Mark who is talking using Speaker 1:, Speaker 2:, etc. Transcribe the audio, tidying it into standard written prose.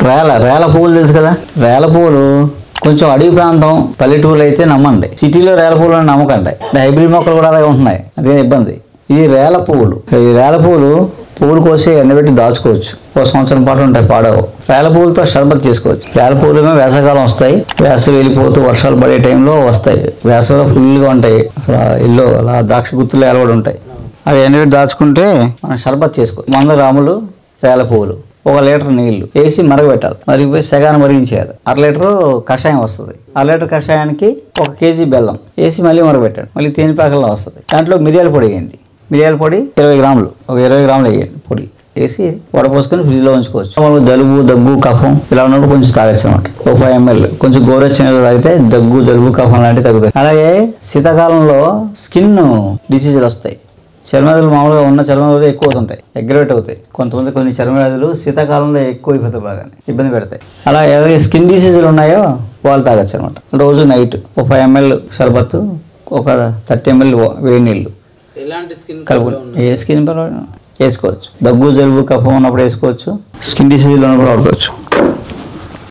Speaker 1: రేల పువ్వులు తెలుసు కదా, రేల పువ్వులు కొంచెం అడవి ప్రాంతం పల్లెటూరులో అయితే నమ్మండి, సిటీలో రేల పువ్వులు నమ్మకండి. హైబ్రిడ్ మొక్కలు కూడా అలాగే ఉంటున్నాయి, అదే ఇబ్బంది. ఇది రేల పువ్వులు. ఈ రేల పువ్వులు కోసి ఎండబెట్టి దాచుకోవచ్చు, ఒక సంవత్సరం పాటు ఉంటాయి, పాడవు. రేల పువ్వులతో షర్బత్ చేసుకోవచ్చు. రేల పువ్వులు వేసవకాలం వస్తాయి, వేసవి వెళ్ళిపోతూ వర్షాలు పడే టైంలో వస్తాయి. వేసవిలో ఫుల్గా ఉంటాయి, ఇల్లు అలా ద్రాక్ష గుత్తులు ఏలబడి ఉంటాయి. అవి ఎండబెట్టి దాచుకుంటే మనం షర్బత్ చేసుకోవచ్చు. 100 గ్రాములు రేల పువ్వులు, 1 లీటర్ నీళ్లు వేసి మరగబెట్టాలి. మరిగిపోయి సగాన్ని మరిగించేయాలి. 1/2 లీటరు కషాయం వస్తుంది. 1/2 లీటర్ కషాయానికి 1 కేజీ బెల్లం వేసి మళ్ళీ మరగబెట్టాలి. మళ్ళీ తేనెపాకల్లో వస్తుంది. దాంట్లో మిరియాల పొడి వేయండి. మిరియాల పొడి 20 గ్రాములు, ఒక 20 గ్రాములు వేయండి పొడి వేసి వడపోసుకొని ఫ్రిడ్జ్లో ఉంచుకోవచ్చు. జలుబు, దగ్గు, కఫం ఇలా ఉన్నప్పుడు కొంచెం తాగొచ్చు అనమాట. 5 ml కొంచెం గోరెచ్చని తాగితే దగ్గు, జలుబు, కఫం లాంటివి తగ్గుతాయి. అలాగే శీతాకాలంలో స్కిన్ డిసీజులు వస్తాయి. చర్మవ్యాధులు మామూలుగా ఉన్న చర్మవ్యాధులు ఎక్కువ అవుతుంటాయి, అగ్రవేట్ అవుతాయి. కొన్ని చర్మవ్యాధులు శీతాకాలంలో ఎక్కువ అయిపోతాయి, బాగా ఇబ్బంది పెడతాయి. అలా ఎవరికి స్కిన్ డిసీజులు ఉన్నాయో వాళ్ళు తాగొచ్చు అనమాట. రోజు నైట్ 5 ml షర్బత్తు, ఒక 30 ml వేడి నీళ్ళు కలుపుకొని ఏ స్కిన్ వేసుకోవచ్చు. దగ్గు, జలుబు, కఫం ఉన్నప్పుడు వేసుకోవచ్చు. స్కిన్ డిసీజులు ఉన్నప్పుడు వాడుకోవచ్చు.